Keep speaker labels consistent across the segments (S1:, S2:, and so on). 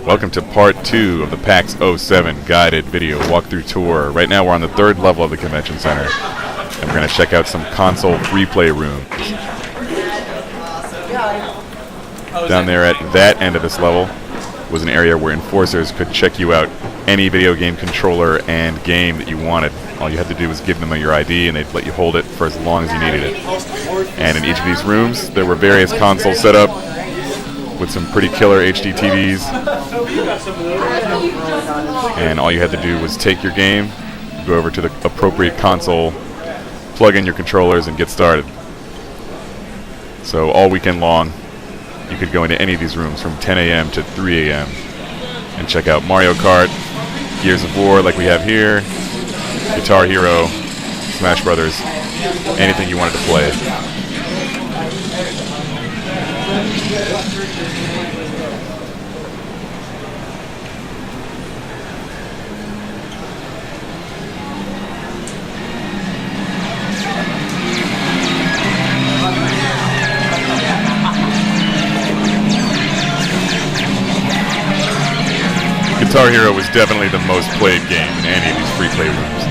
S1: Welcome to part 2 of the PAX 07 guided video walkthrough tour. Right now we're on the 3rd level of the convention center, and we're going to check out some console free play rooms. Down there at that end of this level was an area where enforcers could check you out any video game controller and game that you wanted. All you had to do was give them your ID and they'd let you hold it for as long as you needed it. And in each of these rooms there were various consoles set up with some pretty killer HD TVs. And all you had to do was take your game, go over to the appropriate console, plug in your controllers and get started. So all weekend long you could go into any of these rooms from 10 a.m. to 3 a.m. and check out Mario Kart, Gears of War like we have here, Guitar Hero, Smash Brothers, anything you wanted to play. Guitar Hero was definitely the most played game in any of these free play rooms.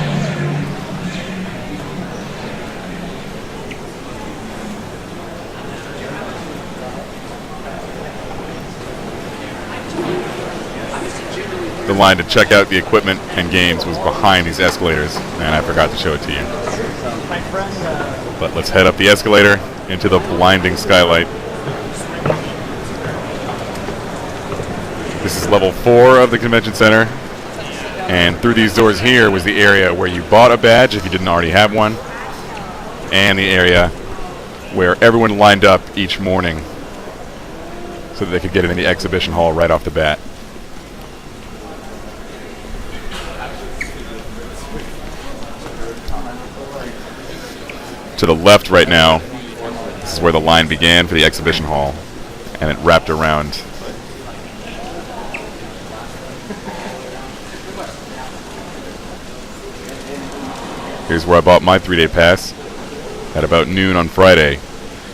S1: The line to check out the equipment and games was behind these escalators, and I forgot to show it to you. But let's head up the escalator into the blinding skylight. This is level 4 of the convention center, and through these doors here was the area where you bought a badge if you didn't already have one, and the area where everyone lined up each morning so that they could get in the exhibition hall right off the bat. To the left right now, this is where the line began for the exhibition hall, and it wrapped around. Here's where I bought my 3-day pass at about noon on Friday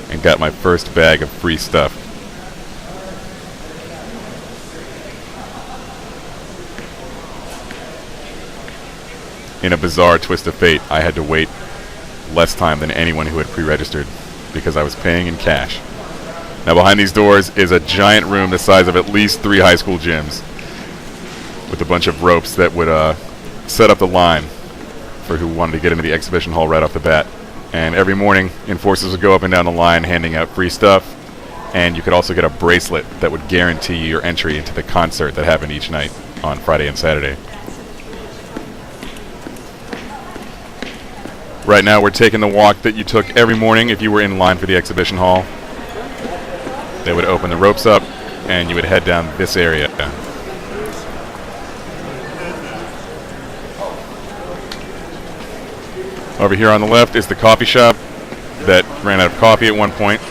S1: and got my first bag of free stuff. In a bizarre twist of fate, I had to wait less time than anyone who had pre-registered because I was paying in cash. Now behind these doors is a giant room the size of at least 3 high school gyms with a bunch of ropes that would set up the line for who wanted to get into the exhibition hall right off the bat. And every morning, enforcers would go up and down the line handing out free stuff, and you could also get a bracelet that would guarantee your entry into the concert that happened each night on Friday and Saturday. Right now we're taking the walk that you took every morning if you were in line for the exhibition hall. They would open the ropes up and you would head down this area. Over here on the left is the coffee shop that ran out of coffee at one point.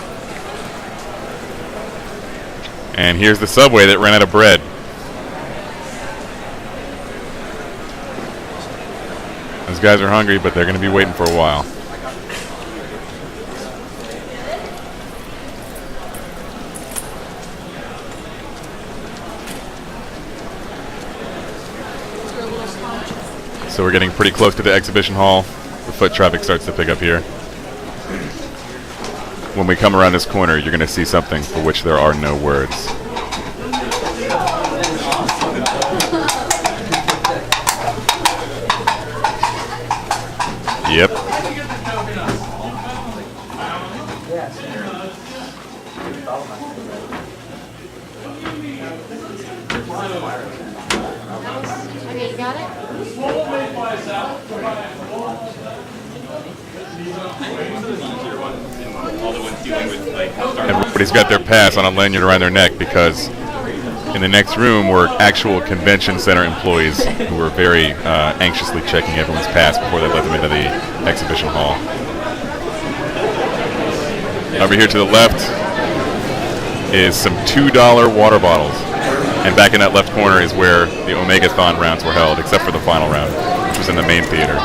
S1: And here's the Subway that ran out of bread. Those guys are hungry, but they're going to be waiting for a while. So we're getting pretty close to the exhibition hall. The foot traffic starts to pick up here. When we come around this corner, you're going to see something for which there are no words. Yep.
S2: Okay, you got it?
S1: Everybody's got their pass on a lanyard around their neck because in the next room were actual convention center employees who were very anxiously checking everyone's pass before they let them into the exhibition hall. Over here to the left is some $2 water bottles. And back in that left corner is where the Omegathon rounds were held, except for the final round, which was in the main theater.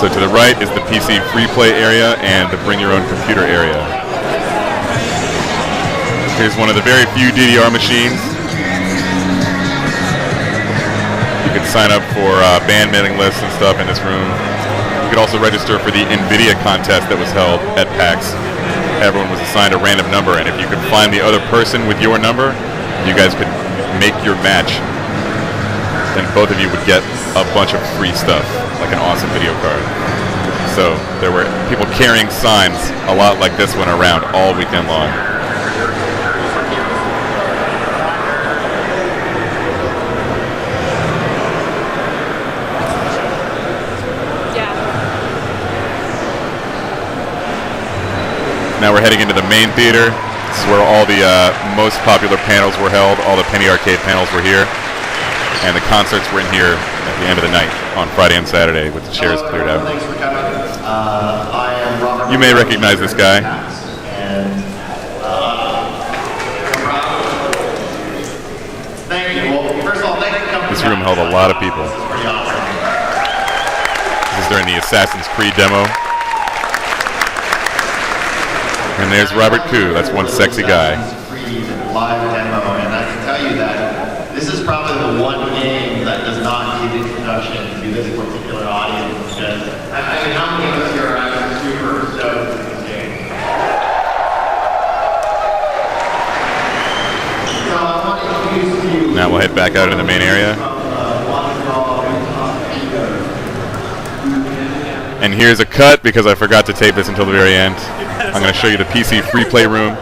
S1: So to the right is the PC free play area and the bring your own computer area. Here's one of the very few DDR machines. You can sign up for band mailing lists and stuff in this room. You could also register for the NVIDIA contest that was held at PAX. Everyone was assigned a random number, and if you could find the other person with your number, you guys could make your match. Then both of you would get a bunch of free stuff, like an awesome video card. So there were people carrying signs a lot like this one around all weekend long. Now we're heading into the main theater. This is where all the most popular panels were held. All the Penny Arcade panels were here. And the concerts were in here at the end of the night on Friday and Saturday with the chairs cleared out.
S3: Thanks for coming. I am Robert.
S1: You may recognize this guy.
S3: Thank you. Well, first of all, thanks for coming.
S1: This room held a lot of people. This is during the Assassin's Creed demo. And there's Robert Koo. That's one sexy guy.
S3: Live demo, and I can tell you that this is probably the one game that does not need introduction to this particular audience. Because I mean, how many of us here are super stoked for this game? So I want to introduce you.
S1: Now we'll head back out into the main area. And here's a cut because I forgot to tape this until the very end. I'm going to show you the PC free play room.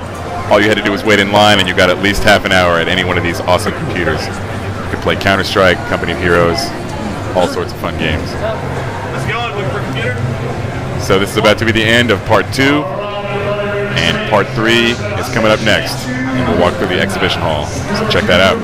S1: All you had to do was wait in line, and you got at least half an hour at any one of these awesome computers. You could play Counter-Strike, Company of Heroes, all sorts of fun games.
S4: Let's go on, looking for a computer.
S1: So this is about to be the end of part 2, and part 3 is coming up next. And we'll walk through the exhibition hall. So check that out.